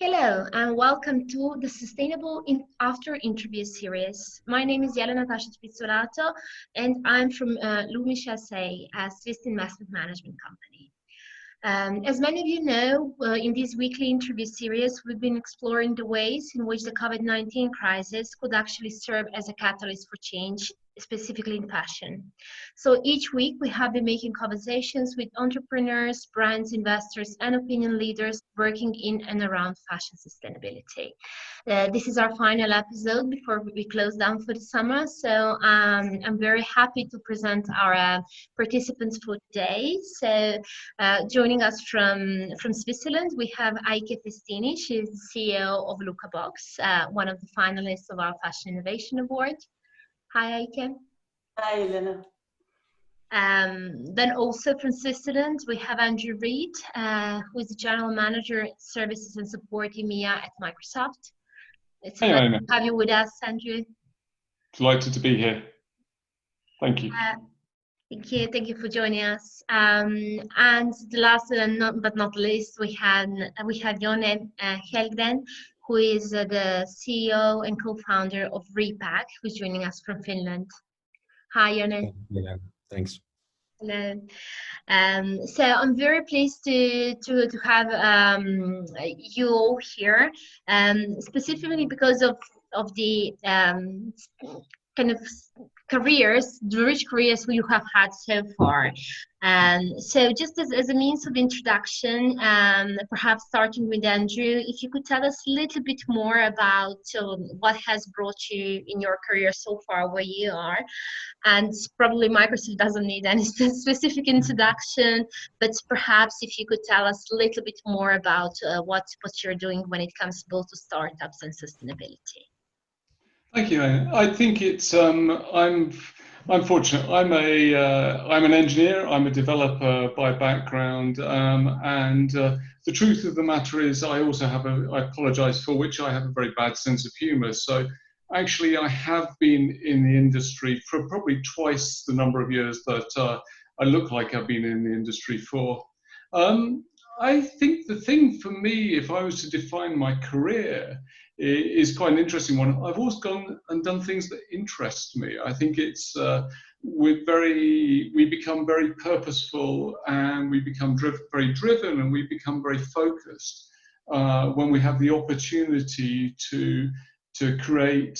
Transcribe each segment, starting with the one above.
Hello and welcome to the Sustainable After Interview series. My name is Jelena Tašić Pizzolato and I'm from Loomish SA, a Swiss investment management company. As many of you know, in this weekly interview series, we've been exploring the ways in which the COVID-19 crisis could actually serve as a catalyst for change, specifically in fashion. So each week we have been making conversations with entrepreneurs, brands, investors, and opinion leaders working in and around fashion sustainability. This is our final episode before we close down for the summer. So I'm very happy to present our participants for today. So joining us from Switzerland, we have Aike Festini. She's the CEO of LuckaBox, one of the finalists of our Fashion Innovation Award. Hi, Aike. Hi, Jelena. Then also from Switzerland, we have Reid, who is the General Manager Services and Support EMEA at Microsoft. It's a pleasure to have you with us, Andrew. Delighted to be here. Thank you. Thank you for joining us. And the last but not least, we have Jonne Hellgren, who is the CEO and co-founder of RePack, who's joining us from Finland. Hi, Jonne. Yeah, thanks. Hello. So I'm very pleased to have you all here, specifically because of the kind of careers, the rich careers you have had so far. So just as a means of introduction, perhaps starting with Andrew, if you could tell us a little bit more about what has brought you in your career so far where you are. And probably Microsoft doesn't need any specific introduction, but perhaps if you could tell us a little bit more about what you're doing when it comes both to startups and sustainability. Thank you. I think it's I'm fortunate. I'm an engineer. I'm a developer by background, and the truth of the matter is, I also have I apologise for which I have a very bad sense of humour. So actually, I have been in the industry for probably twice the number of years that I look like I've been in the industry for. I think the thing for me, if I was to define my career, is quite an interesting one. I've always gone and done things that interest me. I think it's we become very purposeful and we become very driven and we become very focused when we have the opportunity to create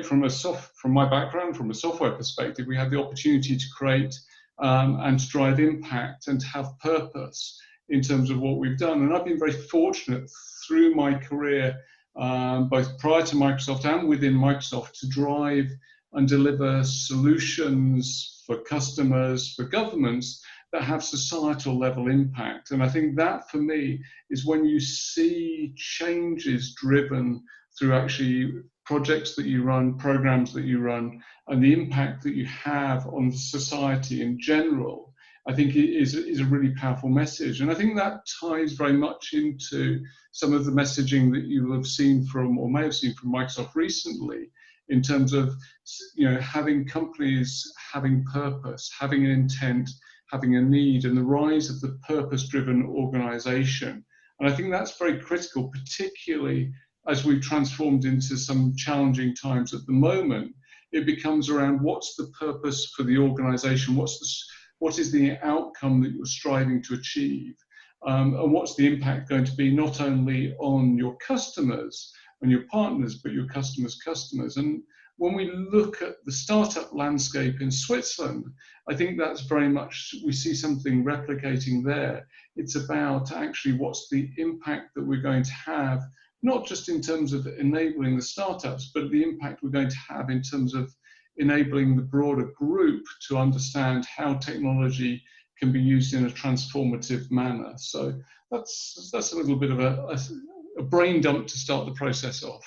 from my background, from a software perspective, we have the opportunity to create and to drive impact and to have purpose in terms of what we've done. And I've been very fortunate through my career, both prior to Microsoft and within Microsoft, to drive and deliver solutions for customers, for governments that have societal level impact. And I think that for me is when you see changes driven through actually projects that you run, programs that you run, and the impact that you have on society in general, I think it is a really powerful message. And I think that ties very much into some of the messaging that you will have seen from, or may have seen from Microsoft recently, in terms of, having companies having purpose, having an intent, having a need, and the rise of the purpose-driven organization. And I think that's very critical, particularly as we've transformed into some challenging times at the moment. It becomes around what's the purpose for the organization, what is the outcome that you're striving to achieve, and what's the impact going to be not only on your customers and your partners, but your customers' customers. And when we look at the startup landscape in Switzerland, I think that's very much, we see something replicating there. It's about actually what's the impact that we're going to have, not just in terms of enabling the startups, but the impact we're going to have in terms of enabling the broader group to understand how technology can be used in a transformative manner. So that's a little bit of a brain dump to start the process off.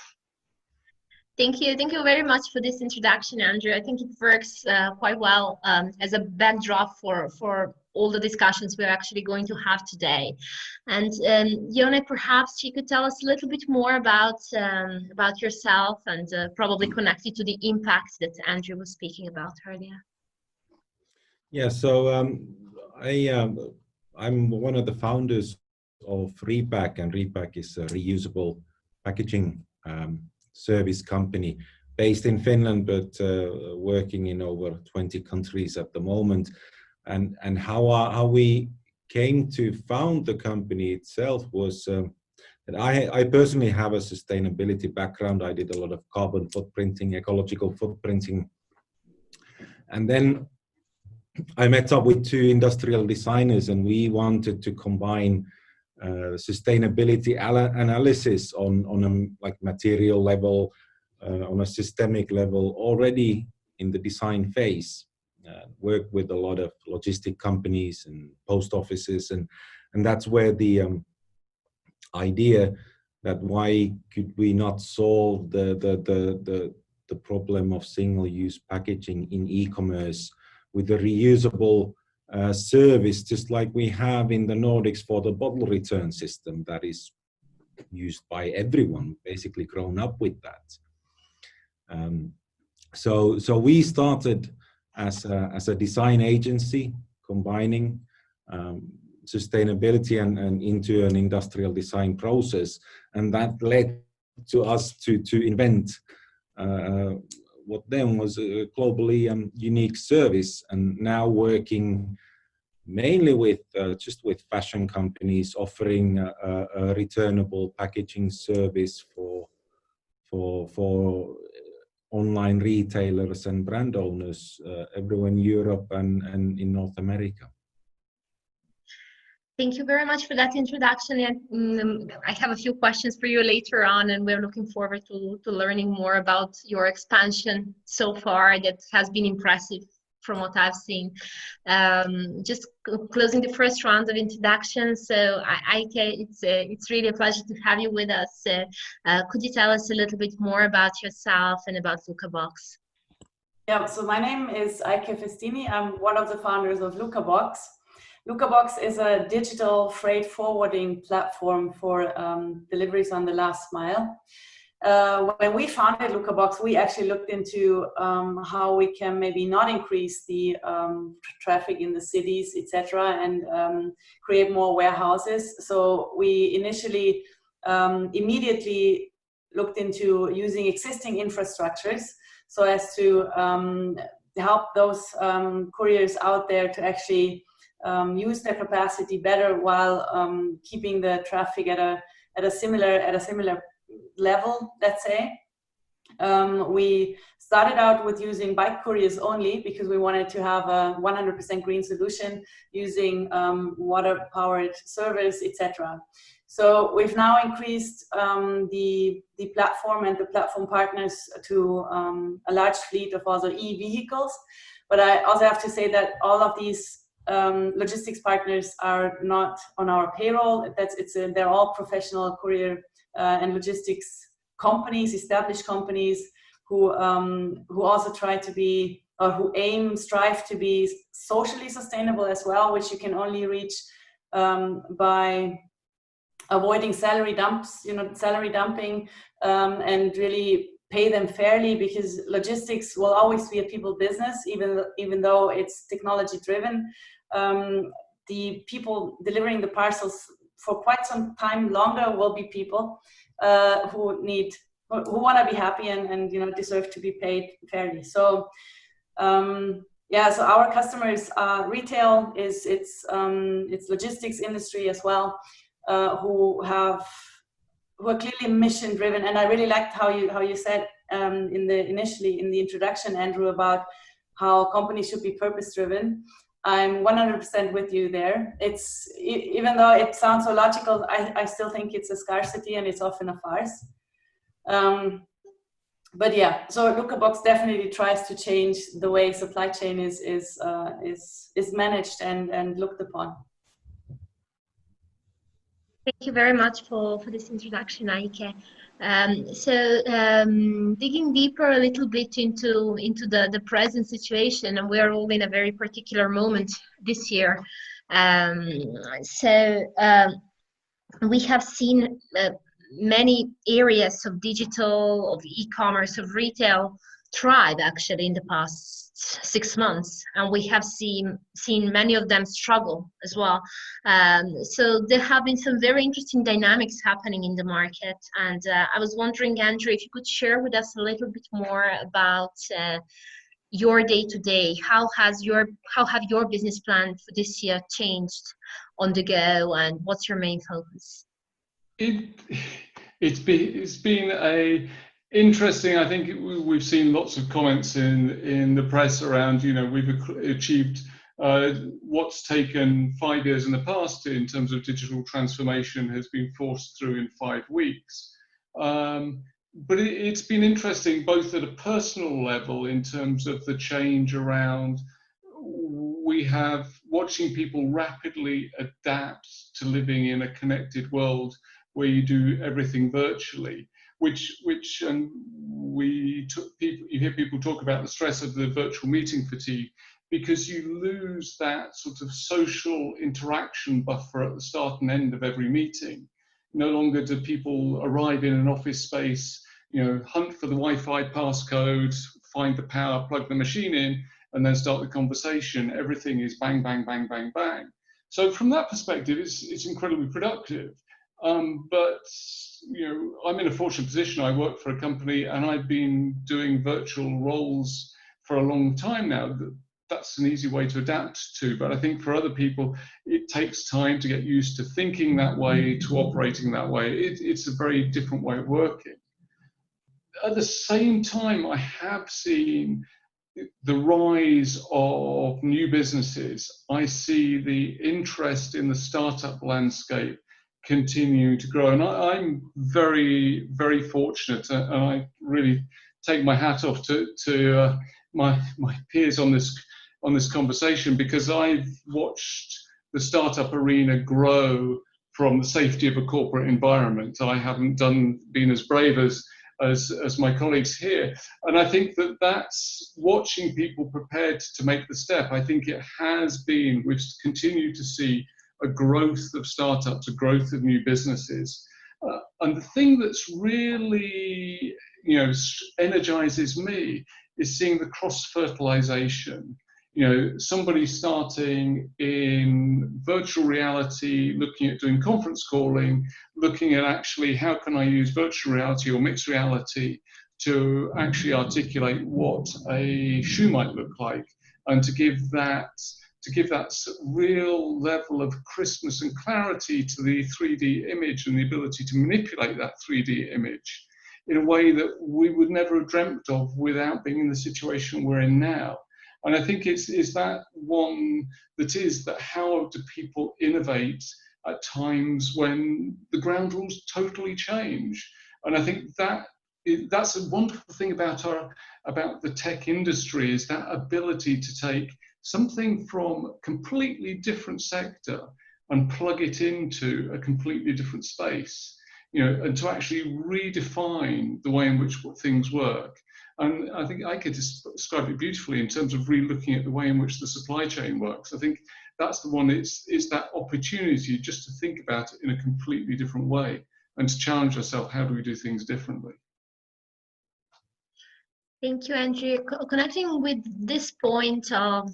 Thank you very much for this introduction, Andrew. I think it works quite well as a backdrop for all the discussions we're actually going to have today. And Jonne, perhaps you could tell us a little bit more about yourself and probably connect it to the impact that Andrew was speaking about earlier. Yeah, so I'm one of the founders of RePack, and RePack is a reusable packaging service company based in Finland, but working in over 20 countries at the moment. And how we came to found the company itself was that I personally have a sustainability background. I did a lot of carbon footprinting, ecological footprinting. And then I met up with two industrial designers, and we wanted to combine sustainability analysis on a like material level, on a systemic level already in the design phase. Work with a lot of logistic companies and post offices, and that's where the idea that why could we not solve the problem of single-use packaging in e-commerce with a reusable service, just like we have in the Nordics for the bottle return system that is used by everyone, basically grown up with that. So we started as a design agency, combining sustainability and into an industrial design process, and that led to us to invent what then was a globally unique service, and now working mainly with just with fashion companies, offering a returnable packaging service for online retailers and brand owners everywhere in Europe and in North America. Thank you very much for that introduction. And I have a few questions for you later on, and we're looking forward to learning more about your expansion so far. That has been impressive from what I've seen. Just closing the first round of introductions. So Aike, it's really a pleasure to have you with us. Could you tell us a little bit more about yourself and about LuckaBox? Yeah, so my name is Aike Festini. I'm one of the founders of LuckaBox. LuckaBox is a digital freight forwarding platform for deliveries on the last mile. When we founded LuckaBox, we actually looked into how we can maybe not increase the traffic in the cities, etc., and create more warehouses. So we initially immediately looked into using existing infrastructures so as to help those couriers out there to actually use their capacity better while keeping the traffic at a similar level, let's say. We started out with using bike couriers only because we wanted to have a 100% green solution using water-powered servers, etc. So we've now increased the platform and the platform partners to a large fleet of also e-vehicles. But I also have to say that all of these logistics partners are not on our payroll. They're all professional courier and logistics companies, established companies who also try to be, or who strive to be socially sustainable as well, which you can only reach by avoiding salary dumping, and really pay them fairly, because logistics will always be a people business, even though it's technology driven. The people delivering the parcels for quite some time longer will be people who want to be happy and deserve to be paid fairly. So yeah, so our customers retail it's logistics industry as well, who are clearly mission driven. And I really liked how you said initially in the introduction, Andrew, about how companies should be purpose driven. I'm 100% with you there. It's, even though it sounds so logical, I still think it's a scarcity and it's often a farce. But yeah, so LuckaBox definitely tries to change the way supply chain is managed and looked upon. Thank you very much for this introduction, Aike. Digging deeper a little bit into the present situation, and we're all in a very particular moment this year. We have seen many areas of digital, of e-commerce, of retail thrive actually in the past 6 months, and we have seen many of them struggle as well. So there have been some very interesting dynamics happening in the market, and I was wondering, Andrew, if you could share with us a little bit more about your day-to-day. How have your business plan for this year changed on the go, and what's your main focus? It's been a interesting. I think we've seen lots of comments in the press around, you know, we've achieved what's taken 5 years in the past in terms of digital transformation has been forced through in 5 weeks. But it's been interesting both at a personal level in terms of the change around. We have watching people rapidly adapt to living in a connected world where you do everything virtually, which you hear people talk about the stress of the virtual meeting fatigue, because you lose that sort of social interaction buffer at the start and end of every meeting. No longer do people arrive in an office space, you know, hunt for the Wi-Fi passcode, find the power, plug the machine in, and then start the conversation. Everything is bang, bang, bang, bang, bang. So from that perspective, it's incredibly productive. But you know, I'm in a fortunate position. I work for a company, and I've been doing virtual roles for a long time now. That's an easy way to adapt to. But I think for other people, it takes time to get used to thinking that way, to operating that way. It's a very different way of working. At the same time, I have seen the rise of new businesses. I see the interest in the startup landscape continue to grow, and I'm very, very fortunate, and I really take my hat off to my peers on this conversation, because I've watched the startup arena grow from the safety of a corporate environment. I haven't been as brave as my colleagues here, and I think that's watching people prepared to make the step. I think it has been, we've continued to see a growth of startups, a growth of new businesses. And the thing that's really, you know, energizes me is seeing the cross-fertilization. You know, somebody starting in virtual reality, looking at doing conference calling, looking at actually how can I use virtual reality or mixed reality to actually articulate what a shoe might look like, and to give that real level of crispness and clarity to the 3D image, and the ability to manipulate that 3D image in a way that we would never have dreamt of without being in the situation we're in now. And I think it's that one that how do people innovate at times when the ground rules totally change? And I think that's a wonderful thing about the tech industry, is that ability to take something from a completely different sector and plug it into a completely different space, you know, and to actually redefine the way in which things work. And I think I could describe it beautifully in terms of re-looking at the way in which the supply chain works. I think that's the one, it's that opportunity just to think about it in a completely different way and to challenge ourselves, how do we do things differently? Thank you, Andrew. Connecting with this point of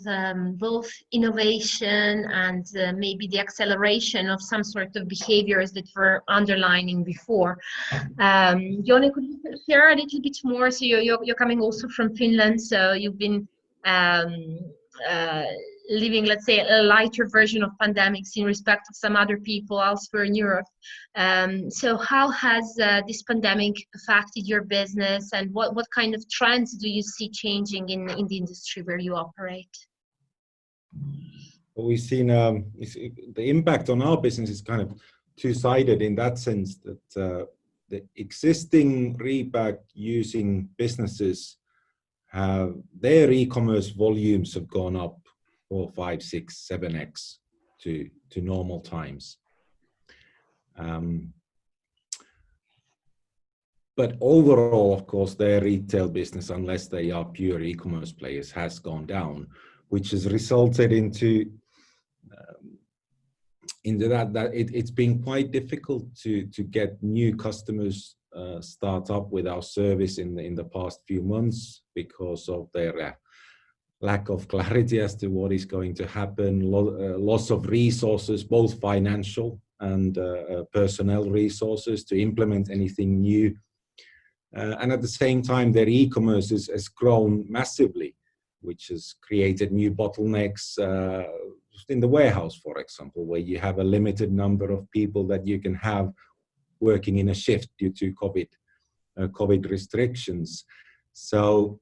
both innovation and maybe the acceleration of some sort of behaviors that were underlining before. Jonne, could you share a little bit more? So you're coming also from Finland, so you've been living, let's say, a lighter version of pandemics in respect of some other people elsewhere in Europe. So how has this pandemic affected your business, and what kind of trends do you see changing in the industry where you operate? Well, we've seen the impact on our business is kind of two-sided in that sense, that the existing RePack using businesses have their e-commerce volumes have gone up 4, 5, 6, 7x to normal times. But overall, of course, their retail business, unless they are pure e-commerce players, has gone down, which has resulted into that it's been quite difficult to get new customers start up with our service in the past few months because of their lack of clarity as to what is going to happen, loss of resources, both financial and personnel resources to implement anything new. And at the same time, their e-commerce has grown massively, which has created new bottlenecks in the warehouse, for example, where you have a limited number of people that you can have working in a shift due to COVID restrictions. So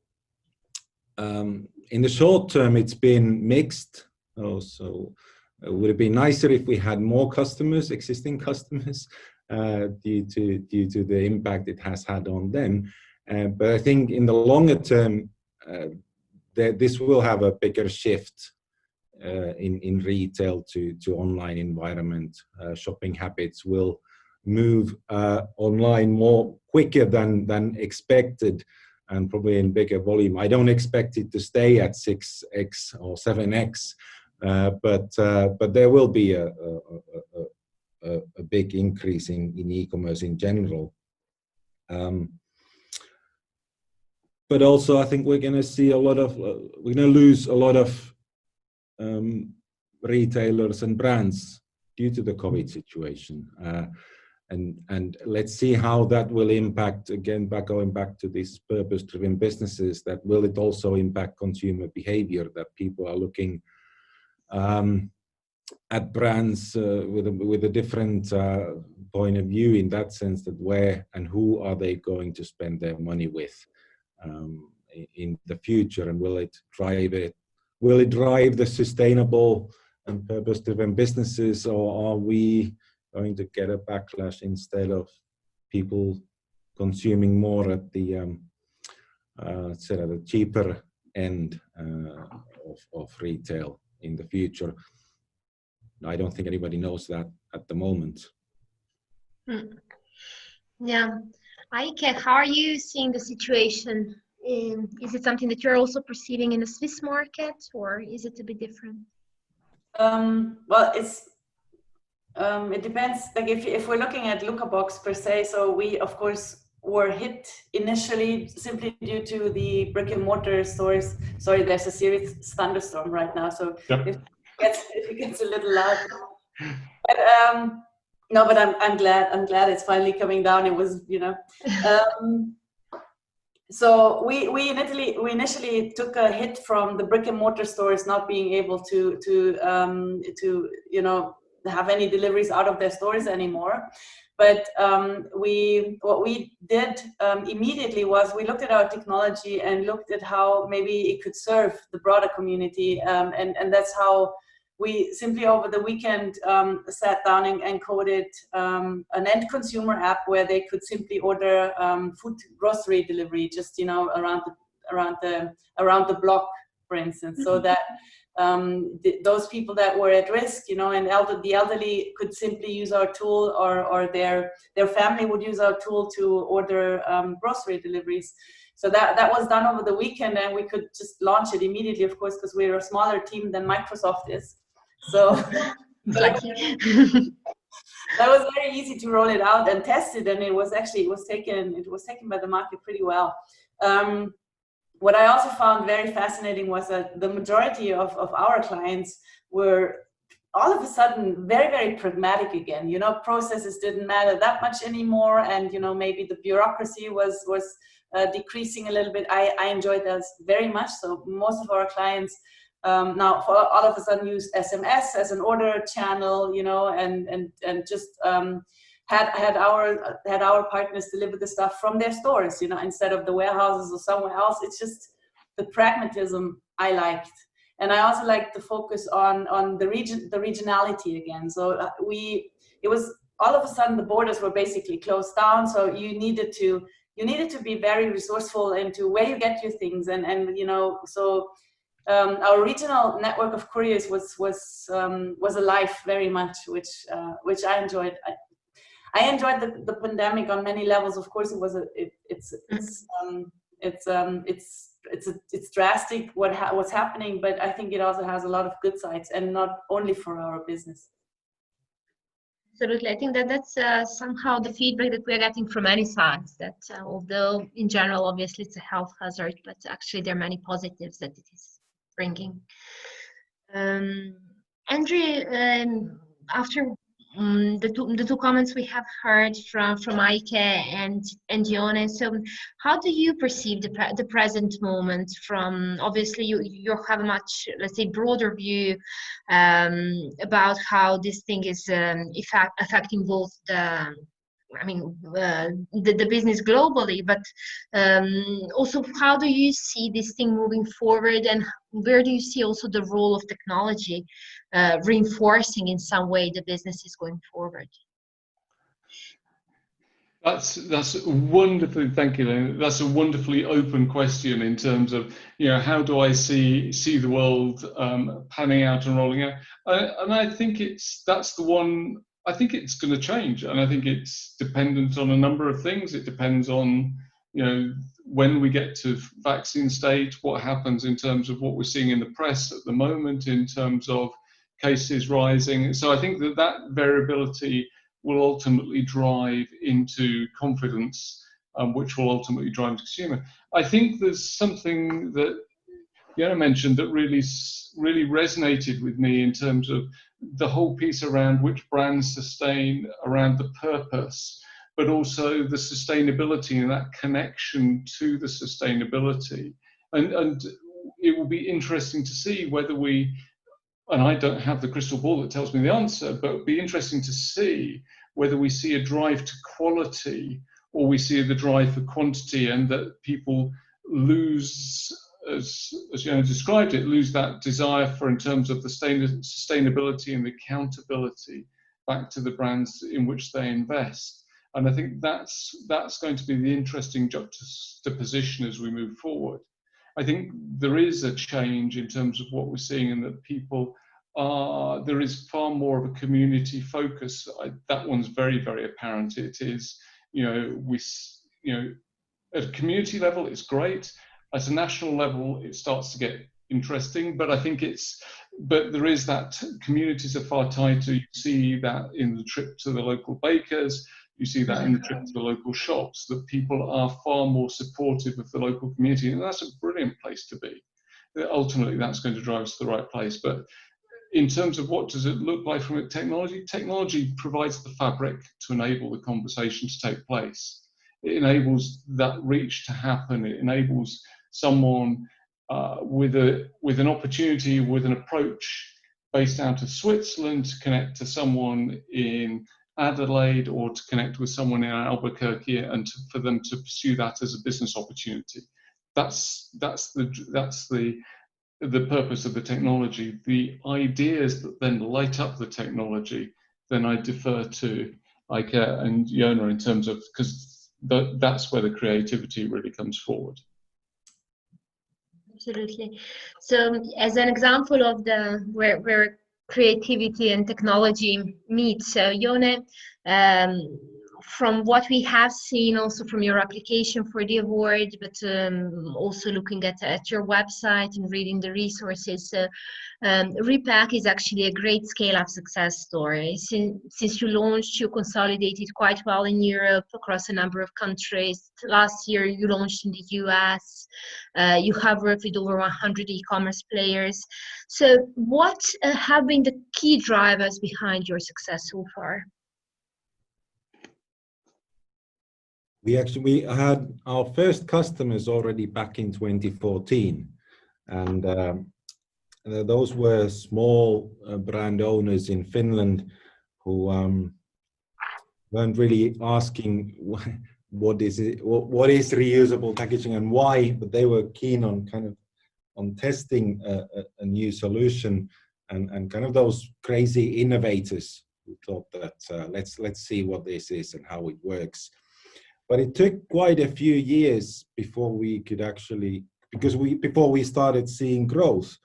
in the short term, it's been mixed. So it would have been nicer if we had more customers, existing customers, due to the impact it has had on them. But I think in the longer term, this will have a bigger shift in retail to online environment. Shopping habits will move online more quicker than expected, and probably in bigger volume. I don't expect it to stay at 6x or 7x, but there will be a big increase in e-commerce in general. But also, I think we're going to see we're going to lose a lot of retailers and brands due to the COVID situation. And let's see how that will impact, again, going back to these purpose-driven businesses, that will it also impact consumer behavior, that people are looking at brands with a different point of view, in that sense, that where and who are they going to spend their money with in the future, and will it drive the sustainable and purpose-driven businesses, or are we going to get a backlash instead of people consuming more at the cheaper end of retail in the future? I don't think anybody knows that at the moment. Yeah. Aike, how are you seeing the situation? Is it something that you're also perceiving in the Swiss market, or is it a bit different? Well, it depends. Like if we're looking at LuckaBox per se, so we of course were hit initially simply due to the brick and mortar stores. Sorry, there's a serious thunderstorm right now, so yep. if it gets a little loud. But no, but I'm glad it's finally coming down. It was, so we initially took a hit from the brick and mortar stores not being able to have any deliveries out of their stores anymore. But what we did immediately was we looked at our technology and looked at how maybe it could serve the broader community, and that's how we simply over the weekend sat down and coded an end consumer app where they could simply order food grocery delivery just around the block, for instance, so that those people that were at risk, and the elderly could simply use our tool, or their family would use our tool to order grocery deliveries. So that was done over the weekend, and we could just launch it immediately, of course, because we're a smaller team than Microsoft is. So that was very easy to roll it out and test it, and it was taken by the market pretty well. What I also found very fascinating was that the majority of our clients were all of a sudden very, very pragmatic again. Processes didn't matter that much anymore, and maybe the bureaucracy was decreasing a little bit. I enjoyed that very much. So most of our clients now all of a sudden use SMS as an order channel, and just had our partners deliver the stuff from their stores, instead of the warehouses or somewhere else. It's just the pragmatism I liked, and I also liked the focus on the regionality again. So it was all of a sudden the borders were basically closed down, so you needed to be very resourceful into where you get your things, and so. Our regional network of couriers was alive very much, which I enjoyed. I enjoyed the pandemic on many levels. Of course, it's drastic what's happening, but I think it also has a lot of good sides, and not only for our business. Absolutely. I think that that's somehow the feedback that we're getting from many sides, that although in general, obviously it's a health hazard, but actually there are many positives that it is bringing. Andrew, after the two comments we have heard from Aike and Jonne, so how do you perceive the present moment? From obviously you have a much, let's say, broader view about how this thing is affecting both the business globally, but also how do you see this thing moving forward, and where do you see also the role of technology reinforcing in some way the business is going forward? That's wonderfully, thank you, Jelena. That's a wonderfully open question in terms of, you know, how do I see the world panning out and rolling out, and I think that's the one. I think it's going to change, and I think it's dependent on a number of things. It depends on, you know, when we get to vaccine state, what happens in terms of what we're seeing in the press at the moment in terms of cases rising. So I think that variability will ultimately drive into confidence, which will ultimately drive the consumer. I think there's something that Jelena mentioned that really resonated with me in terms of the whole piece around which brands sustain, around the purpose, but also the sustainability and that connection to the sustainability. And it will be interesting to see whether we, and I don't have the crystal ball that tells me the answer, but it'll be interesting to see whether we see a drive to quality or we see the drive for quantity, and that people lose, as Jelena described it, lose that desire for, in terms of the sustainability and the accountability back to the brands in which they invest. And I think that's going to be the interesting juxtaposition as we move forward. I think there is a change in terms of what we're seeing, and that people are, there is far more of a community focus. That one's very, very apparent. It is, you know, at a community level, it's great. At a national level, it starts to get interesting, but I think but there is that communities are far tighter. You see that in the trip to the local bakers, you see that in the trip to the local shops, that people are far more supportive of the local community, and that's a brilliant place to be. Ultimately, that's going to drive us to the right place. But in terms of what does it look like from a technology provides the fabric to enable the conversation to take place. It enables that reach to happen. It enables someone with an opportunity, with an approach based out of Switzerland, to connect to someone in Adelaide, or to connect with someone in Albuquerque, and for them to pursue that as a business opportunity. That's the purpose of the technology. The ideas that then light up the technology, then I defer to Aike and Jelena in terms of, because that's where the creativity really comes forward. Absolutely. So as an example of where creativity and technology meet, so Jonne, from what we have seen also from your application for the award, but also looking at your website and reading the resources, RePack is actually a great scale-up success story. Since you launched, you consolidated quite well in Europe across a number of countries. Last year, you launched in the US. You have worked with over 100 e-commerce players. So what have been the key drivers behind your success so far? We had our first customers already back in 2014, and those were small brand owners in Finland who weren't really asking what is reusable packaging and why, but they were keen on on testing a new solution, and kind of those crazy innovators who thought that let's see what this is and how it works. But it took quite a few years before we could actually, before we started seeing growth.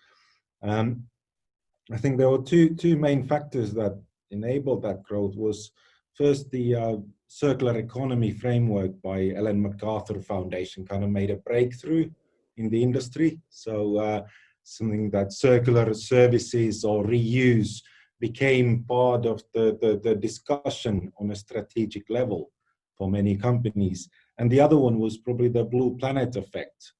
I think there were two main factors that enabled that growth. Was first, the circular economy framework by Ellen MacArthur Foundation kind of made a breakthrough in the industry. So something that circular services or reuse became part of the discussion on a strategic level for many companies. And the other one was probably the Blue Planet effect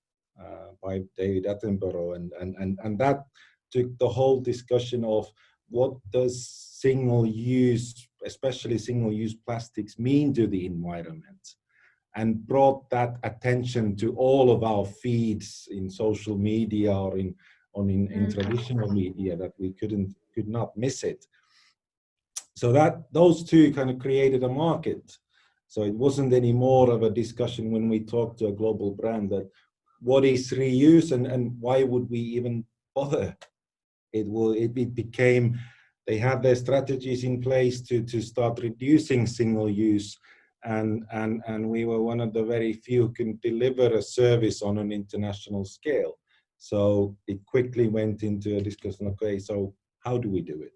by David Attenborough, and that took the whole discussion of what does single-use, especially single-use plastics, mean to the environment, and brought that attention to all of our feeds in social media or in traditional media, that we could not miss it. So that those two kind of created a market. So it wasn't any more of a discussion when we talked to a global brand that what is reuse and why would we even bother? It became, they had their strategies in place to start reducing single use, and we were one of the very few who can deliver a service on an international scale. So it quickly went into a discussion, okay, so how do we do it?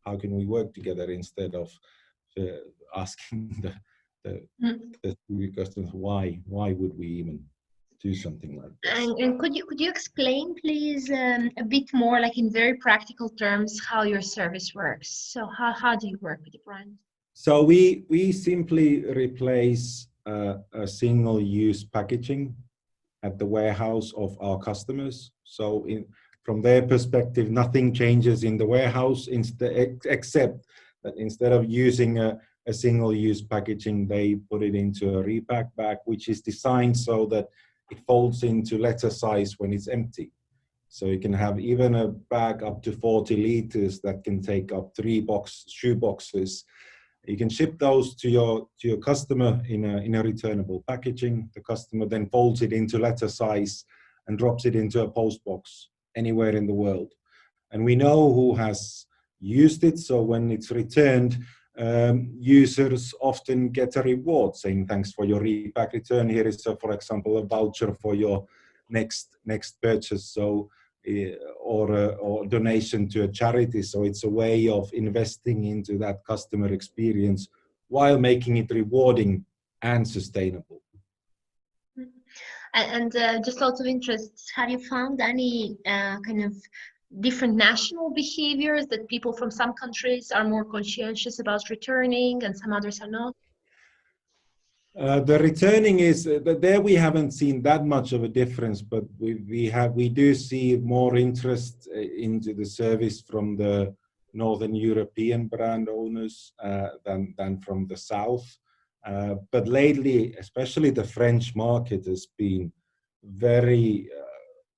How can we work together instead of asking the questions, why would we even do something like this? And could you explain, please, a bit more, like in very practical terms, how your service works? So how do you work with the brand? So we simply replace a single-use packaging at the warehouse of our customers. So from their perspective, nothing changes in the warehouse, except that instead of using a single-use packaging, they put it into a RePack bag, which is designed so that it folds into letter size when it's empty. So you can have even a bag up to 40 liters that can take up 3 shoe boxes. You can ship those to your customer in a returnable packaging. The customer then folds it into letter size and drops it into a post box anywhere in the world. And we know who has used it, so when it's returned, users often get a reward saying thanks for your RePack return. Here is, for example, a voucher for your next purchase, so or donation to a charity. So it's a way of investing into that customer experience while making it rewarding and sustainable. And just out of interest, have you found any kind of different national behaviors, that people from some countries are more conscientious about returning and some others are not? The returning is there we haven't seen that much of a difference, but we do see more interest into the service from the Northern European brand owners than from the South. But lately, especially the French market has been very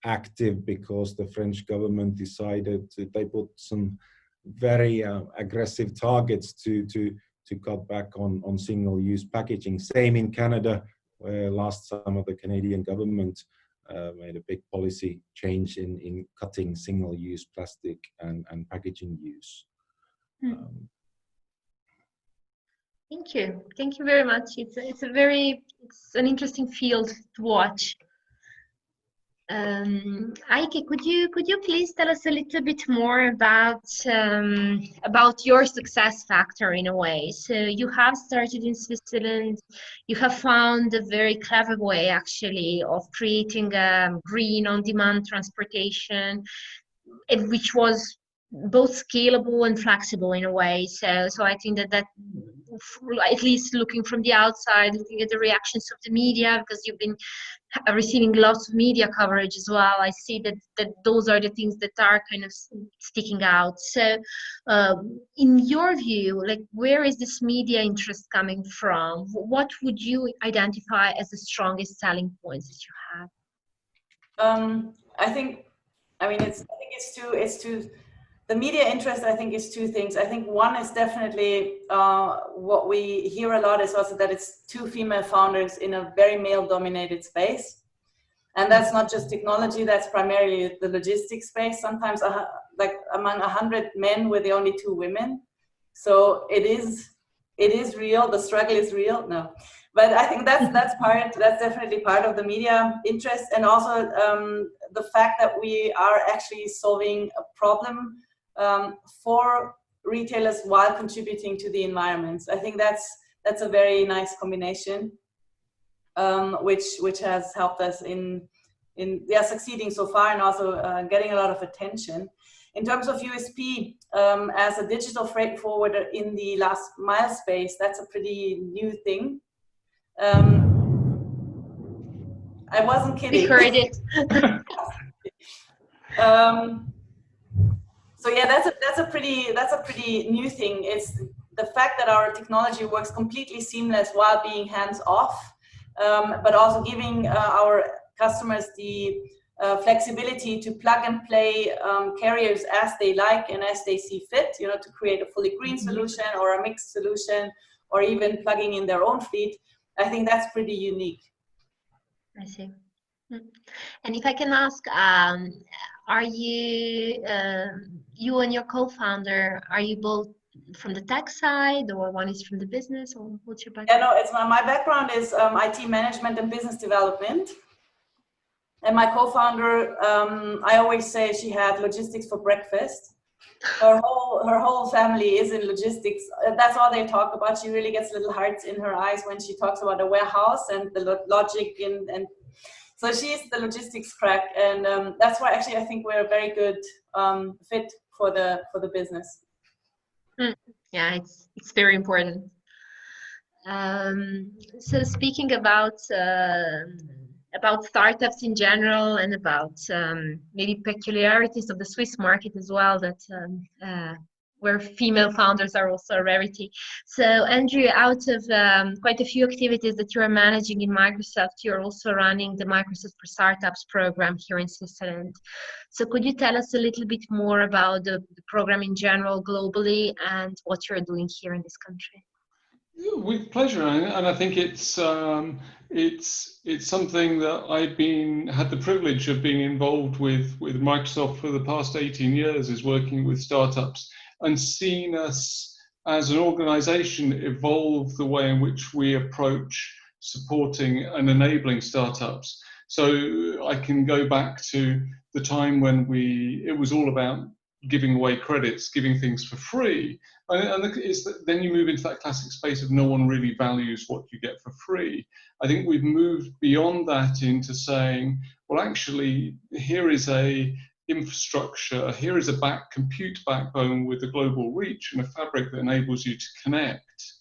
active, because the French government decided they put some very aggressive targets to cut back on single-use packaging. Same in Canada, where last summer the Canadian government made a big policy change in cutting single-use plastic and packaging use. Thank you very much. It's an interesting field to watch. Aike, could you please tell us a little bit more about your success factor in a way? So you have started in Switzerland. You have found a very clever way, actually, of creating green on-demand transportation, which was both scalable and flexible in a way. So I think that at least looking from the outside, looking at the reactions of the media, because you've been receiving lots of media coverage as well, I see that those are the things that are kind of sticking out. So in your view, like, where is this media interest coming from? What would you identify as the strongest selling points that you have? I think it's two. The media interest, I think, is two things. I think one is definitely what we hear a lot is also that it's two female founders in a very male-dominated space. And that's not just technology, that's primarily the logistics space. Sometimes like among 100 men, we're the only 2 women. So it is real, the struggle is real. No, but I think that's definitely part of the media interest. And also the fact that we are actually solving a problem for retailers while contributing to the environment. I think that's a very nice combination, which has helped us in succeeding so far, and also getting a lot of attention. In terms of USP, as a digital freight forwarder in the last mile space, that's a pretty new thing. I wasn't kidding. We heard it. So yeah, that's a pretty new thing. It's the fact that our technology works completely seamless while being hands off, but also giving our customers the flexibility to plug and play carriers as they like and as they see fit, you know, to create a fully green solution or a mixed solution, or even plugging in their own fleet. I think that's pretty unique. I see. And if I can ask, are you, you and your co-founder, are you both from the tech side, or one is from the business, or what's your background? Yeah, no, it's my background is IT management and business development. And my co-founder, I always say she had logistics for breakfast. Her whole family is in logistics. That's all they talk about. She really gets little hearts in her eyes when she talks about a warehouse and the logic and so she's the logistics crack, and that's why actually I think we're a very good fit for the business. Yeah, it's very important. So speaking about startups in general, and about maybe peculiarities of the Swiss market as well, that where female founders are also a rarity. So Andrew, out of quite a few activities that you are managing in Microsoft, you're also running the Microsoft for Startups program here in Switzerland. So could you tell us a little bit more about the program in general globally and what you're doing here in this country? With pleasure, and I think it's something that I've had the privilege of being involved with Microsoft for the past 18 years, is working with startups and seen us as an organization evolve the way in which we approach supporting and enabling startups. So I can go back to the time when it was all about giving away credits, giving things for free. And then you move into that classic space of no one really values what you get for free. I think we've moved beyond that into saying, well, actually, here is a infrastructure, here is a compute backbone with a global reach and a fabric that enables you to connect.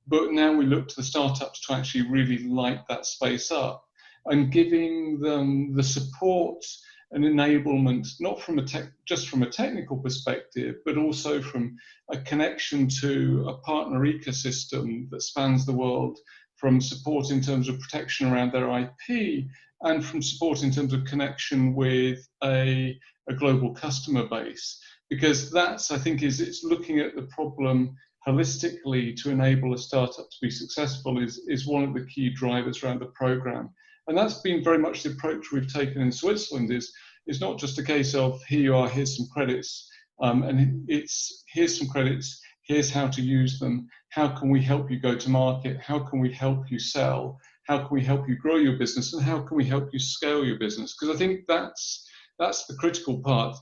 But now we look to the startups to actually really light that space up, and giving them the support and enablement, not from just from a technical perspective, but also from a connection to a partner ecosystem that spans the world, from support in terms of protection around their IP, and from support in terms of connection with a global customer base. Because that's, I think, it's looking at the problem holistically to enable a startup to be successful is one of the key drivers around the program. And that's been very much the approach we've taken in Switzerland. It's not just a case of, here you are, here's some credits, and here's some credits, here's how to use them, how can we help you go to market, how can we help you sell, how can we help you grow your business, and how can we help you scale your business? Because I think that's the critical part.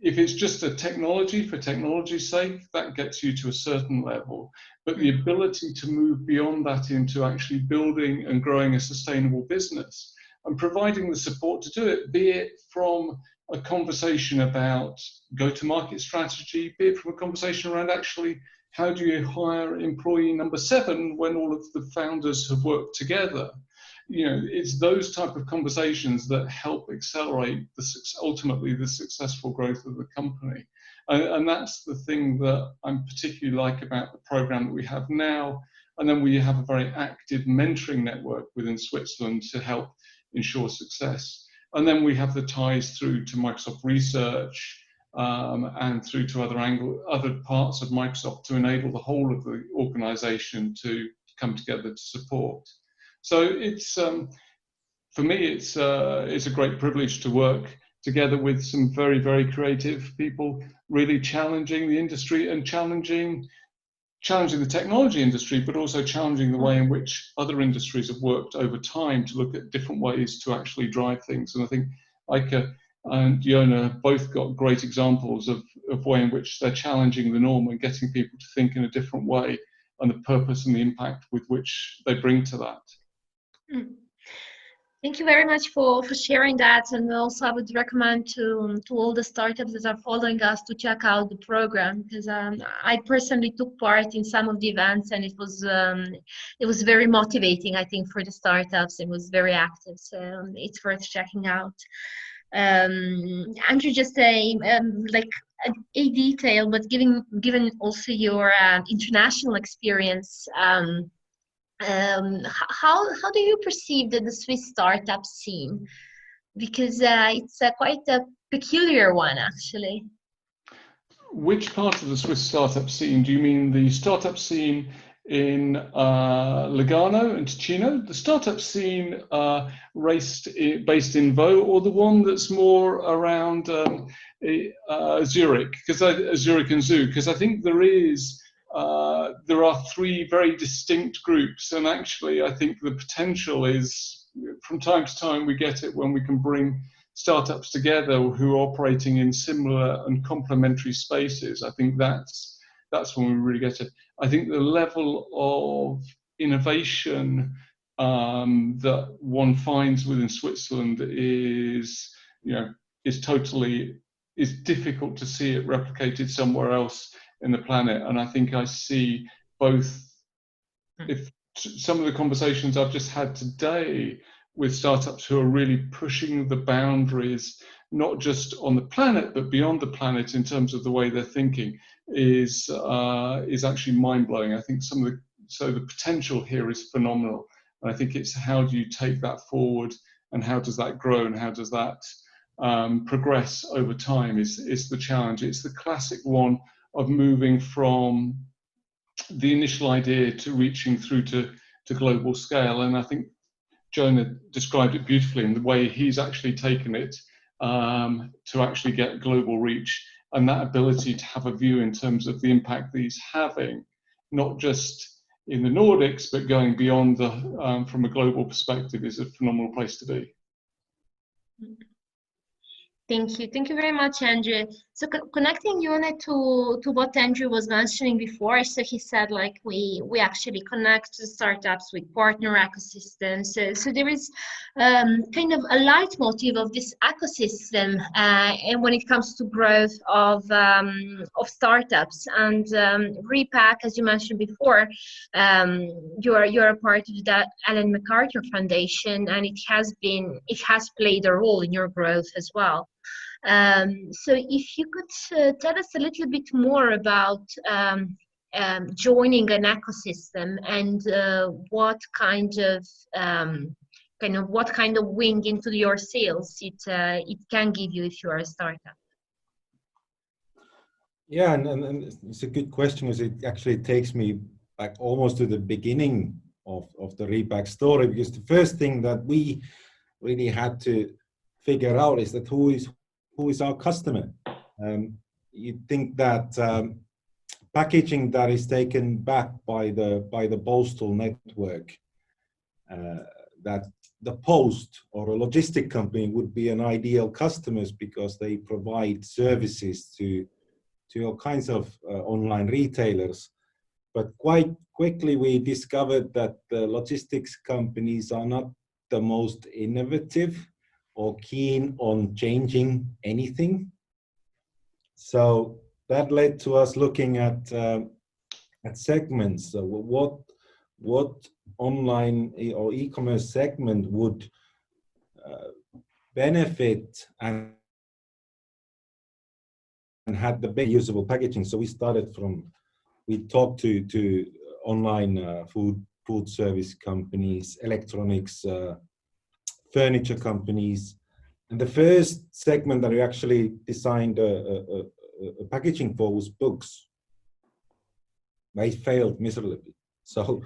If it's just a technology for technology's sake, that gets you to a certain level. But the ability to move beyond that into actually building and growing a sustainable business and providing the support to do it, be it from a conversation about go-to-market strategy, be it from a conversation around actually how do you hire employee number 7 when all of the founders have worked together. You know, it's those type of conversations that help accelerate ultimately the successful growth of the company. And that's the thing that I'm particularly like about the program that we have now. And then we have a very active mentoring network within Switzerland to help ensure success. And then we have the ties through to Microsoft Research and through to other parts of Microsoft to enable the whole of the organization to come together to support. So it's, for me, it's a great privilege to work together with some very, very creative people, really challenging the industry and challenging the technology industry, but also challenging the way in which other industries have worked over time to look at different ways to actually drive things. And I think Aike and Jonne both got great examples of way in which they're challenging the norm and getting people to think in a different way, and the purpose and the impact with which they bring to that. Thank you very much for sharing that. And also I would recommend to all the startups that are following us to check out the program, because I personally took part in some of the events, and it was very motivating, I think, for the startups. It was very active, so it's worth checking out. Andrew, just like a detail, but given also your international experience, how do you perceive the Swiss startup scene? Because it's quite a peculiar one, actually. Which part of the Swiss startup scene? Do you mean the startup scene in Lugano and Ticino? The startup scene based in Vaud, or the one that's more around Zurich? Zurich and Zug, because I think there are three very distinct groups, and actually I think the potential is, from time to time we get it when we can bring startups together who are operating in similar and complementary spaces. I think that's when we really get it. I think the level of innovation that one finds within Switzerland is difficult to see it replicated somewhere else in the planet. And I think I see both, if some of the conversations I've just had today with startups who are really pushing the boundaries, not just on the planet, but beyond the planet in terms of the way they're thinking, is actually mind-blowing. I think the potential here is phenomenal. And I think it's how do you take that forward, and how does that grow, and how does that progress over time is the challenge. It's the classic one of moving from the initial idea to reaching through to global scale. And I think Jonne described it beautifully in the way he's actually taken it to actually get global reach, and that ability to have a view in terms of the impact that he's having, not just in the Nordics, but going beyond from a global perspective, is a phenomenal place to be. Thank you very much, Andrew. So connecting Jonne to what Andrew was mentioning before, so he said like we actually connect to startups with partner ecosystems. So there is kind of a leitmotif of this ecosystem, and when it comes to growth of startups. And RePack, as you mentioned before, you're a part of that Ellen MacArthur Foundation, and it has played a role in your growth as well. So if you could tell us a little bit more about joining an ecosystem, and what kind of wing into your sales it can give you if you are a startup. Yeah, and it's a good question, because it actually takes me back almost to the beginning of the RePack story, because the first thing that we really had to figure out is that who is our customer. You think that packaging that is taken back by the postal network, that the post or a logistic company would be an ideal customers, because they provide services to all kinds of online retailers. But quite quickly we discovered that the logistics companies are not the most innovative or keen on changing anything. So that led to us looking at segments. So what online or e-commerce segment would benefit and had the reusable packaging. So we talked to online food service companies, electronics, furniture companies, and the first segment that we actually designed a packaging for was books. They failed miserably, so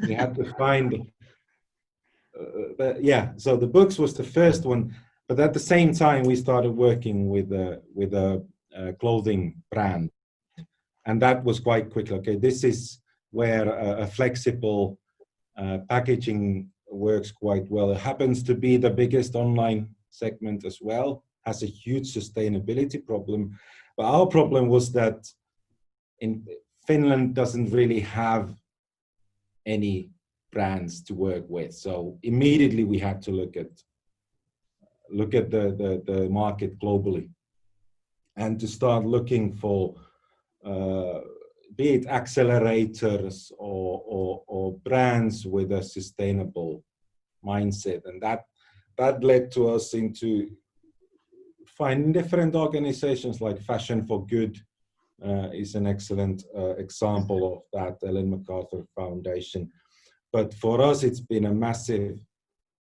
we had to find. So the books was the first one, but at the same time we started working with a clothing brand, and that was quite quick. Okay, this is where a flexible packaging works quite well. It happens to be the biggest online segment as well, has a huge sustainability problem. But our problem was that in Finland doesn't really have any brands to work with. So immediately we had to look at the market globally, and to start looking for be it accelerators or brands with a sustainable mindset. And that led to us into finding different organizations like Fashion for Good is an excellent example of that, Ellen MacArthur Foundation. But for us, it's been a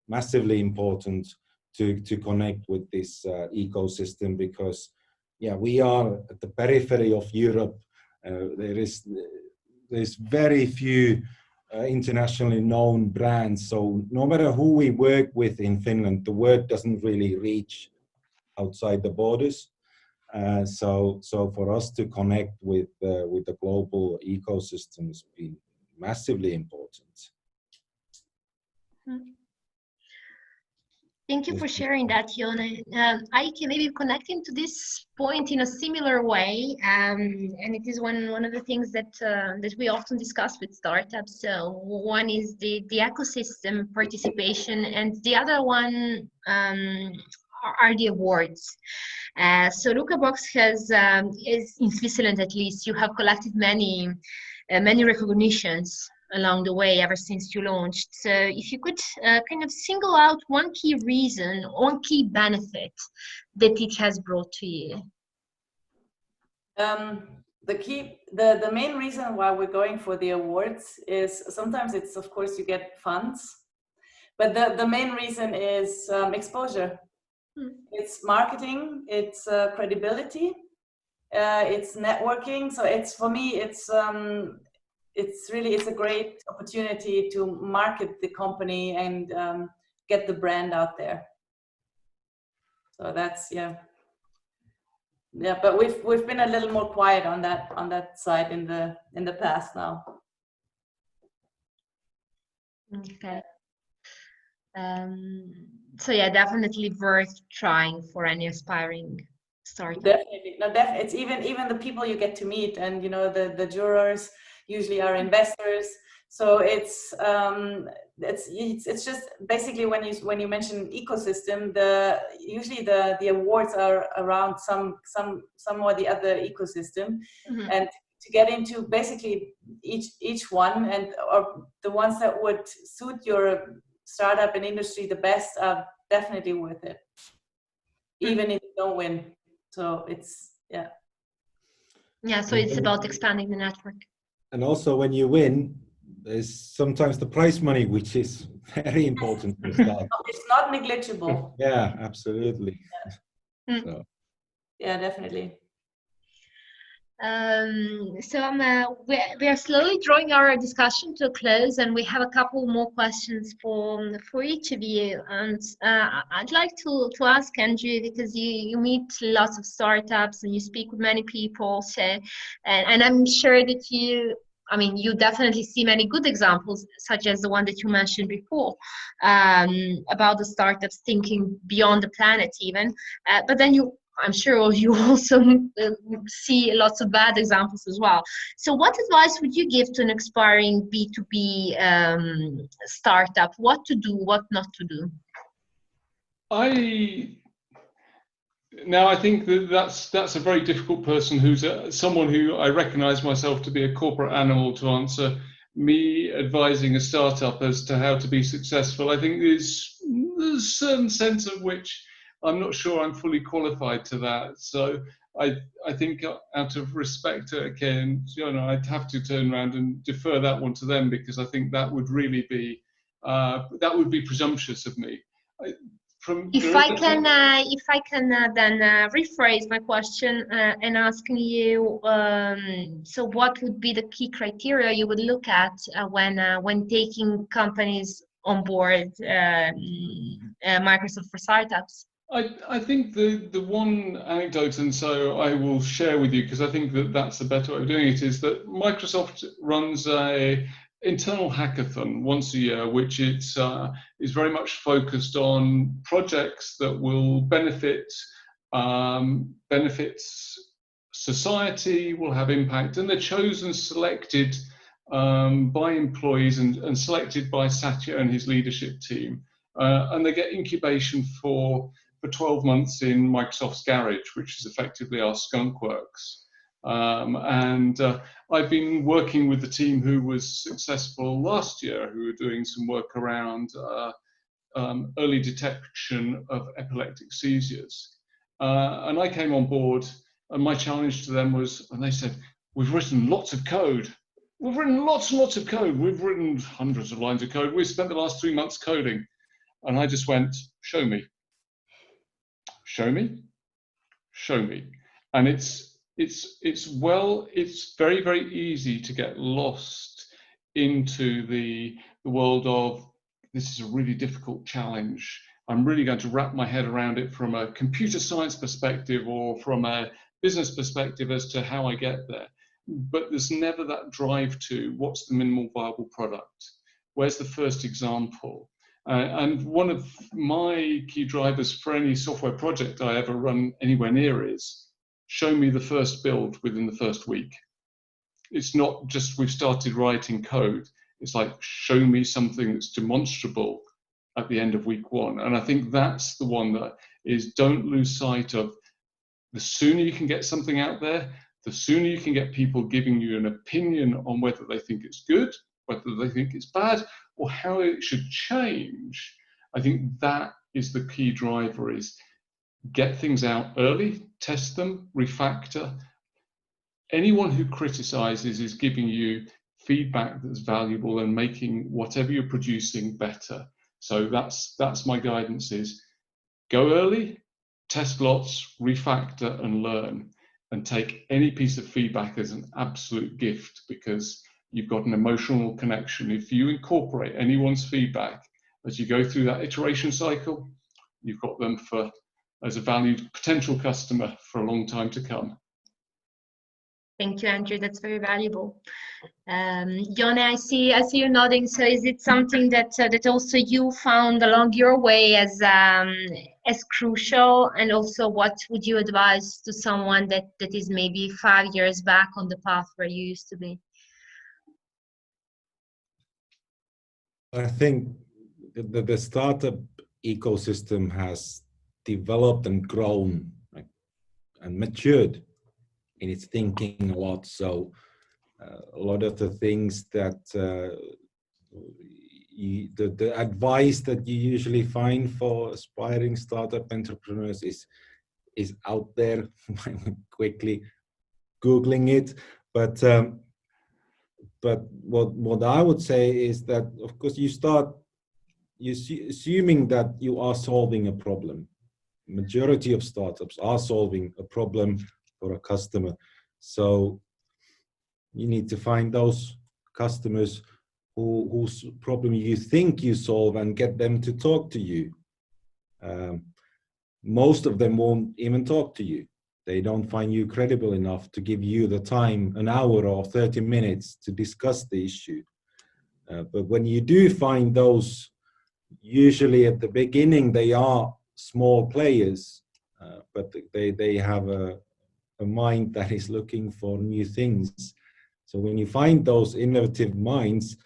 massively important to connect with this ecosystem, because we are at the periphery of Europe. There's very few internationally known brands. So no matter who we work with in Finland, the word doesn't really reach outside the borders. So for us to connect with the global ecosystem has been massively important. Thank you for sharing that, Jonne. Aike, maybe connecting to this point in a similar way, and it is one of the things that that we often discuss with startups. So one is the ecosystem participation, and the other one are the awards. So LuckaBox is in Switzerland, at least, you have collected many recognitions along the way ever since you launched. So if you could kind of single out one key reason, one key benefit that it has brought to you. The main reason why we're going for the awards is sometimes it's, of course, you get funds, but the main reason is exposure. It's marketing, it's credibility, it's networking. So it's, for me, it's a great opportunity to market the company and get the brand out there. So that's but we've been a little more quiet on that side in the past now. Okay. So definitely worth trying for any aspiring startup. Definitely, no, definitely. It's even the people you get to meet, and the jurors usually are investors. So it's just basically when you mention ecosystem, usually the awards are around some or the other ecosystem, and to get into basically each one, and or the ones that would suit your startup and industry the best are definitely worth it, even if you don't win. So it's so it's about expanding the network. And also when you win, there's sometimes the prize money, which is very important to start. It's not negligible. Yeah, absolutely. So. Yeah, definitely. So we are slowly drawing our discussion to a close, and we have a couple more questions for each of you. And I'd like to ask Andrew, because you meet lots of startups and you speak with many people. So, and I'm sure that you definitely see many good examples, such as the one that you mentioned before, about the startups thinking beyond the planet even. But then I'm sure you also see lots of bad examples as well. So what advice would you give to an aspiring B2B startup? What to do, what not to do? I think that's a very difficult person, who's someone who I recognize myself to be a corporate animal, to answer me advising a startup as to how to be successful. I think there's a certain sense of which I'm not sure I'm fully qualified to that. So I think out of respect to Aike and Jonne, I'd have to turn around and defer that one to them, because I think that would really be presumptuous of me. If I can then rephrase my question and asking you, so what would be the key criteria you would look at when taking companies on board Microsoft for Startups? I think the one anecdote, and so I will share with you, because I think that's the better way of doing it, is that Microsoft runs a internal hackathon once a year, which is very much focused on projects that will benefit society, will have impact, and they're chosen, selected by employees and selected by Satya and his leadership team. And they get incubation for 12 months in Microsoft's Garage, which is effectively our skunkworks. I've been working with the team who was successful last year, who were doing some work around early detection of epileptic seizures. And I came on board, and my challenge to them was, and they said, we've written lots of code. We've written lots and lots of code. We've written hundreds of lines of code. We've spent the last 3 months coding. And I just went, show me. Show me. Show me. And it's very, very easy to get lost into the world of, this is a really difficult challenge. I'm really going to wrap my head around it from a computer science perspective or from a business perspective as to how I get there. But there's never that drive to what's the minimal viable product? Where's the first example? And one of my key drivers for any software project I ever run anywhere near is show me the first build within the first week. It's not just we've started writing code. It's like, show me something that's demonstrable at the end of week 1. And I think that's the one that is, don't lose sight of, the sooner you can get something out there, the sooner you can get people giving you an opinion on whether they think it's good, whether they think it's bad, or how it should change. I think that is the key driver, is get things out early, test them, refactor. Anyone who criticizes is giving you feedback that's valuable and making whatever you're producing better. So that's my guidance, is go early, test lots, refactor and learn, and take any piece of feedback as an absolute gift, because you've got an emotional connection. If you incorporate anyone's feedback as you go through that iteration cycle, you've got them as a valued potential customer for a long time to come. Thank you, Andrew. That's very valuable. Jonne, I see you nodding. So, is it something that that also you found along your way as crucial? And also, what would you advise to someone that is maybe 5 years back on the path where you used to be? I think the startup ecosystem has developed and grown, like, and matured in its thinking a lot. So a lot of the things that the advice that you usually find for aspiring startup entrepreneurs is out there. Quickly Googling it, but what I would say is that, of course, you start assuming that you are solving a problem. Majority of startups are solving a problem for a customer. So you need to find those customers whose problem you think you solve and get them to talk to you. Most of them won't even talk to you. They don't find you credible enough to give you the time, an hour or 30 minutes to discuss the issue. But when you do find those, usually at the beginning they are small players, but they have a mind that is looking for new things. So when you find those innovative minds,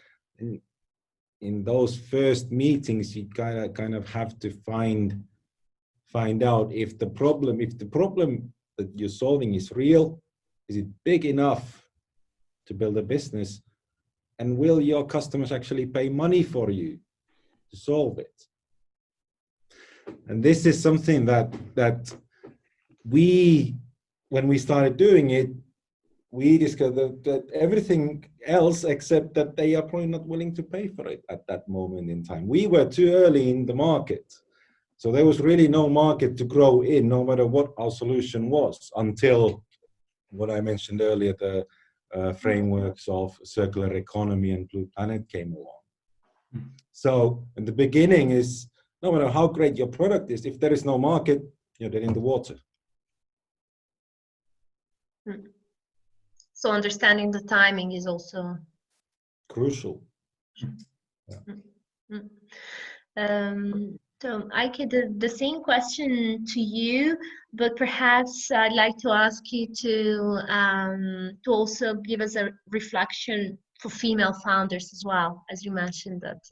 in those first meetings, you kind of have to find out if the problem that you're solving is real, is it big enough to build a business, and will your customers actually pay money for you to solve it? And this is something that we, when we started doing it, we discovered that everything else except that they are probably not willing to pay for it at that moment in time. We were too early in the market. So there was really no market to grow in, no matter what our solution was, until what I mentioned earlier, the frameworks of circular economy and Blue Planet came along. So in the beginning is, no matter how great your product is, if there is no market, you're dead in the water. So understanding the timing is also crucial. Yeah. So Aike, the same question to you, but perhaps I'd like to ask you to also give us a reflection for female founders as well, as you mentioned that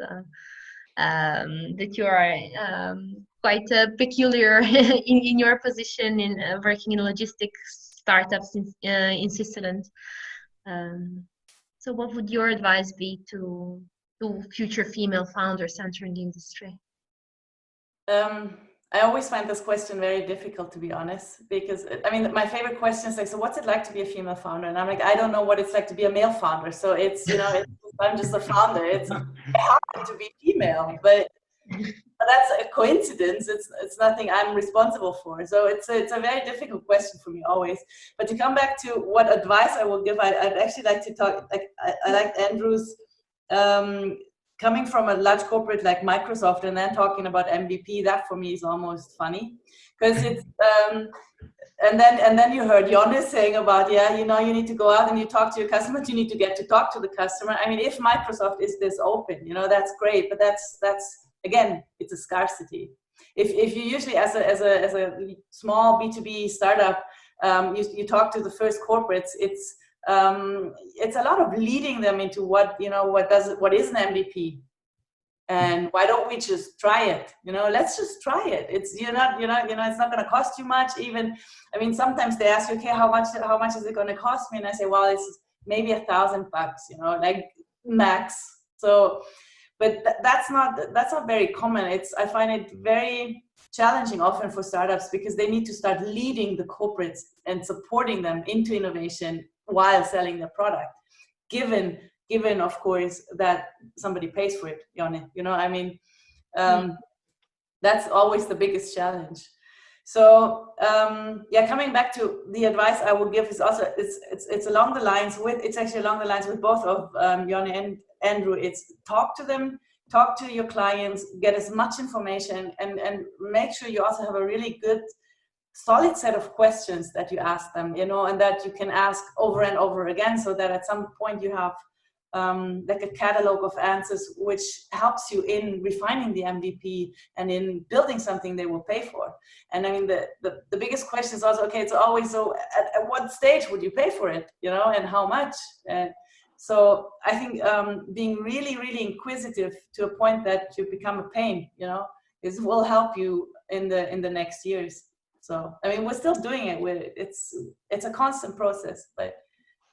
that you are quite peculiar in your position in working in logistics startups in Switzerland. So what would your advice be to future female founders entering the industry? I always find this question very difficult, to be honest, because I mean, my favorite question is like, so what's it like to be a female founder? And I'm like, I don't know what it's like to be a male founder. So it's, you know, I'm just a founder. It's hard to be female, but that's a coincidence. It's nothing I'm responsible for. So it's a very difficult question for me always. But to come back to what advice I will give, I'd actually like to talk, like I like Andrew's, coming from a large corporate like Microsoft and then talking about MVP, that for me is almost funny, because it's and then you heard Jonne saying about, yeah, you know, you need to go out and you talk to your customers, you need to get to talk to the customer. I mean, if Microsoft is this open, you know, that's great, but that's again, it's a scarcity. If you usually as a small B2B startup, you talk to the first corporates, it's a lot of leading them into what, you know, what is an MVP, and why don't we just try it? You know, let's just try it. It's it's not going to cost you much. Even, I mean, sometimes they ask you, okay, how much is it going to cost me? And I say, well, it's maybe $1,000, you know, like max. So, but that's not very common. I find it very challenging often for startups, because they need to start leading the corporates and supporting them into innovation while selling their product, given of course that somebody pays for it, Jonne. You know, I mean, that's always the biggest challenge. So yeah, coming back to the advice I would give is also it's along the lines with, it's actually along the lines with both of Jonne and Andrew. It's talk to them, talk to your clients, get as much information, and make sure you also have a really good solid set of questions that you ask them, you know, and that you can ask over and over again, so that at some point you have like a catalog of answers which helps you in refining the MVP and in building something they will pay for. And I mean, the biggest question is also, okay, it's always, so at what stage would you pay for it, you know, and how much? So I think being really, really inquisitive to a point that you become a pain, you know, will help you in the next years. So, I mean, we're still doing it. It's a constant process, but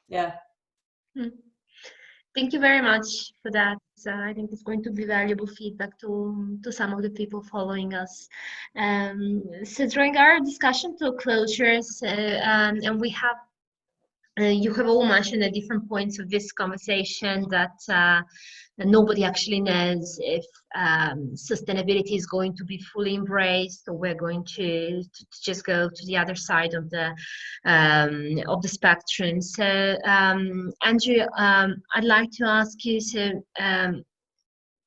yeah. Thank you very much for that. I think it's going to be valuable feedback to some of the people following us. So during our discussion to closures, and we have, you have all mentioned at different points of this conversation that nobody actually knows if sustainability is going to be fully embraced, or we're going to just go to the other side of the spectrum. So Andrew, I'd like to ask you, so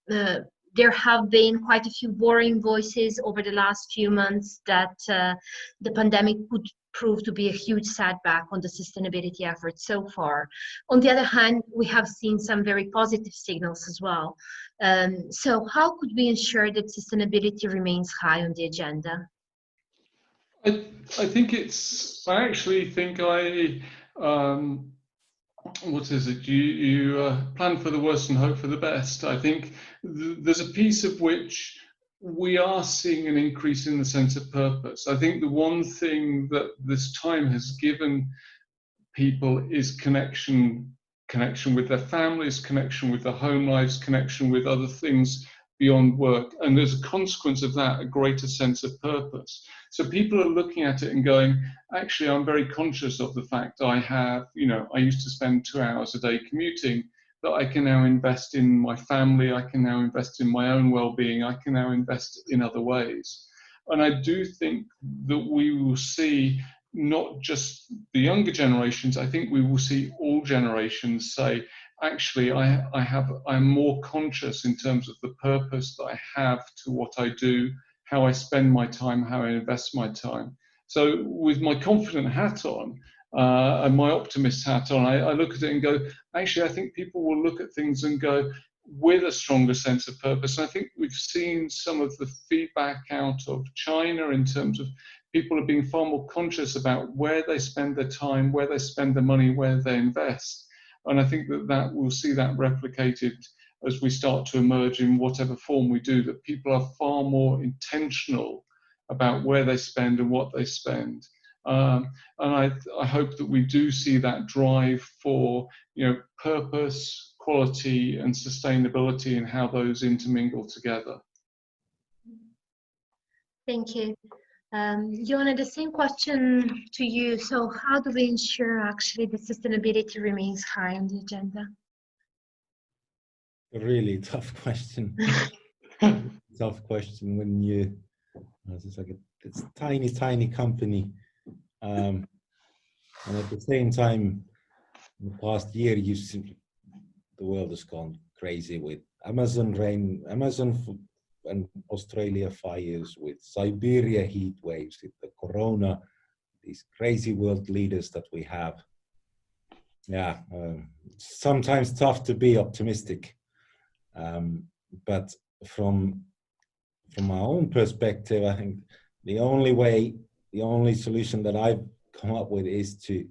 there have been quite a few worrying voices over the last few months that the pandemic could prove to be a huge setback on the sustainability efforts so far. On the other hand, we have seen some very positive signals as well. So how could we ensure that sustainability remains high on the agenda? I actually think what is it? You plan for the worst and hope for the best. I think there's a piece of which we are seeing an increase in the sense of purpose. I think the one thing that this time has given people is connection with their families, connection with their home lives, connection with other things beyond work. And as a consequence of that, a greater sense of purpose. So people are looking at it and going, actually, I'm very conscious of the fact I have, you know, I used to spend 2 hours a day commuting, that I can now invest in my family, I can now invest in my own well-being, I can now invest in other ways. And I do think that we will see not just the younger generations, I think we will see all generations say, actually, I'm more conscious in terms of the purpose that I have to what I do, how I spend my time, how I invest my time. So with my confident hat on, and my optimist hat on, I look at it and go, actually, I think people will look at things and go, with a stronger sense of purpose. And I think we've seen some of the feedback out of China in terms of people are being far more conscious about where they spend their time, where they spend their money, where they invest. And I think that we'll see that replicated as we start to emerge in whatever form we do, that people are far more intentional about where they spend and what they spend. And I hope that we do see that drive for, you know, purpose, quality, and sustainability, and how those intermingle together. Thank you. Jonne, the same question to you. So how do we ensure actually that sustainability remains high on the agenda? A really tough question. Tough question when you, it's like it's a tiny, tiny company. And at the same time, in the past year, you see the world has gone crazy with Amazon rain, and Australia fires, with Siberia heat waves, with the corona, these crazy world leaders that we have. Yeah, sometimes tough to be optimistic. But from my own perspective, I think the only solution that I've come up with is to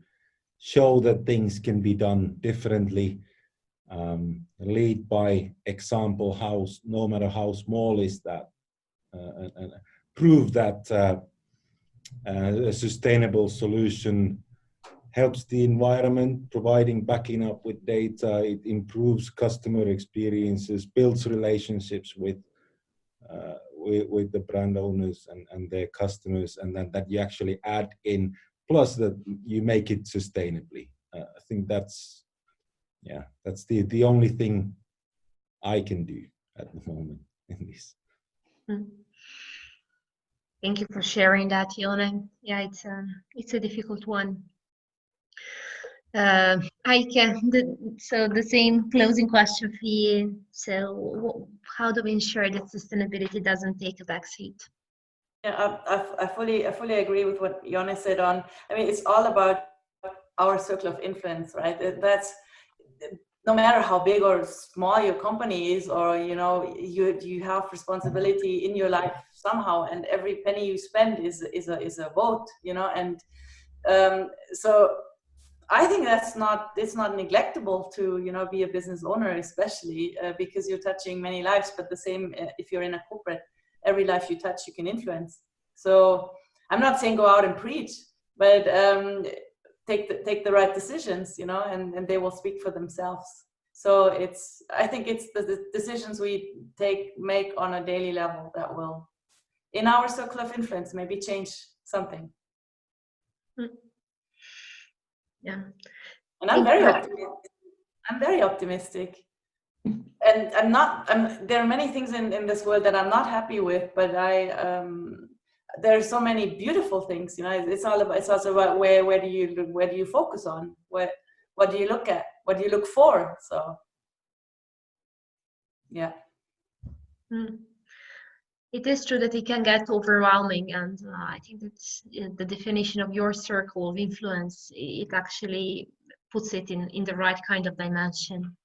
show that things can be done differently. Lead by example, no matter how small is that, and prove that a sustainable solution helps the environment, backing up with data. It improves customer experiences, builds relationships with the brand owners and their customers, and then that you actually add in, plus that you make it sustainably. I think that's the only thing I can do at the moment in this. Thank you for sharing that, Jonne. Yeah, it's a difficult one. Aike, so the same closing question for you. So how do we ensure that sustainability doesn't take a backseat? Yeah, I fully agree with what Jonne said on. I mean, it's all about our circle of influence, right? That's no matter how big or small your company is, or you know, you have responsibility in your life somehow, and every penny you spend is a vote, you know, and so I think it's not neglectable to, you know, be a business owner, especially because you're touching many lives. But the same if you're in a corporate, every life you touch, you can influence. So I'm not saying go out and preach, but take the right decisions, you know, and they will speak for themselves. So I think it's the decisions we make on a daily level that will, in our circle of influence, maybe change something. Yeah. And I'm very optimistic. And there are many things in this world that I'm not happy with, but there are so many beautiful things, you know. It's also about where do you focus on? What do you look at? What do you look for? So yeah. It is true that it can get overwhelming, and I think that's the definition of your circle of influence. It actually puts it in the right kind of dimension,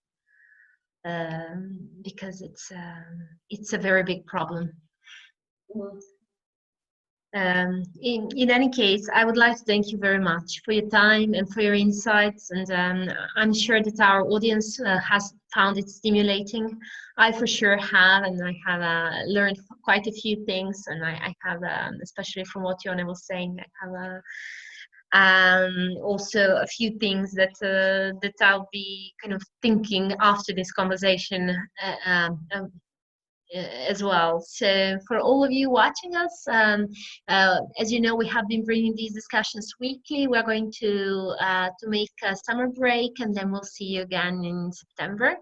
because it's a very big problem. In any case, I would like to thank you very much for your time and for your insights, and I'm sure that our audience has found it stimulating. I for sure have, and I have learned quite a few things, and I have, especially from what Jonne was saying, I have also a few things that I'll be kind of thinking after this conversation as well. So for all of you watching us, as you know, we have been bringing these discussions weekly. We're going to make a summer break, and then we'll see you again in September.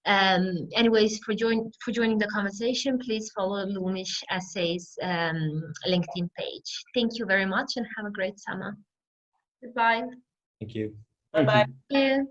Anyways, for joining the conversation, please follow Loomish SA's LinkedIn page. Thank you very much, and have a great summer. Goodbye. Thank you. Bye-bye. Thank you.